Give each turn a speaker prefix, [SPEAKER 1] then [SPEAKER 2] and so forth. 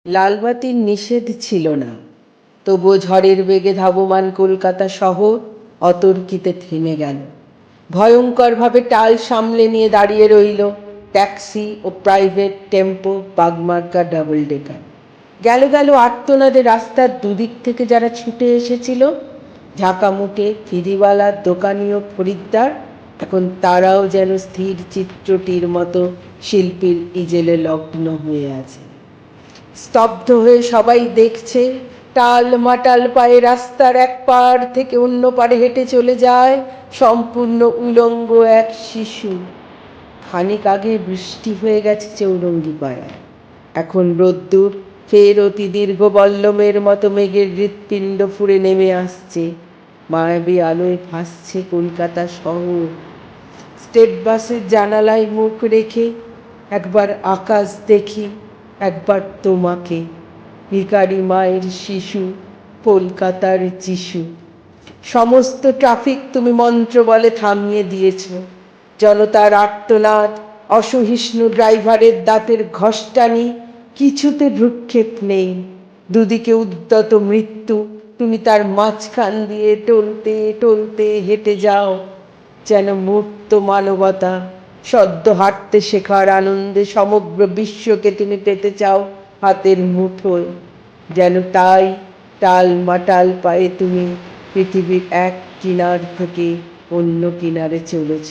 [SPEAKER 1] লালবাতির নিষেধ ছিল না, তবুও ঝড়ের বেগে ধাবমান কলকাতা শহর অতর্কিতে থেমে গেল। ভয়ঙ্করভাবে টাল সামলে নিয়ে দাঁড়িয়ে রইল ট্যাক্সি ও প্রাইভেট টেম্পো, বাগমার্কা ডাবল ডেকার। গেল গেল আর্তনাদে রাস্তার দুদিক থেকে যারা ছুটে এসেছিল, ঝাঁকামুটে ফিরিওয়ালা, দোকানি ও খরিদ্দার, এখন তারাও যেন স্থির চিত্রটির মতো শিল্পীর ইজেলে লগ্ন হয়ে আছে। স্তব্ধ হয়ে সবাই দেখছে টাল মাটাল পায়ে রাস্তার এক পার থেকে অন্য পারে হেঁটে চলে যায় সম্পূর্ণ উলঙ্গ এক শিশু। খানিক আগে বৃষ্টি হয়ে গেছে চৌরঙ্গি পাড়ায়, এখন রোদ্দুর ফের অতি দীর্ঘ বল্লমের মতো মেঘের হৃৎপিণ্ড ফুঁড়ে নেমে আসছে। মায়াবী আলোয় ভাসছে কলকাতা শহর। স্টেট বাসের জানালায় মুখ রেখে একবার আকাশ দেখি, একবার তোমাকে, ভিখারি মায়ের শিশু, কলকাতার যিশু। সমস্ত ট্রাফিক তুমি মন্ত্র বলে থামিয়ে দিয়েছ। জনতার আর্তনাদ, অসহিষ্ণু ড্রাইভারের দাঁতের ঘষ্টানি, কিছুতে ভ্রুক্ষেপ নেই। দুদিকে উদ্যত মৃত্যু, তুমি তার মাঝখান দিয়ে টলতে টলতে হেঁটে যাও যেন মূর্ত মানবতা। সদ্য হাঁটতে শেখার আনন্দে সমগ্র বিশ্বকে তুমি পেতে চাও হাতের মুঠোয়, যেন তাই টাল মাটাল পায়ে তুমি পৃথিবীর এক কিনার থেকে অন্য কিনারে চলেছ।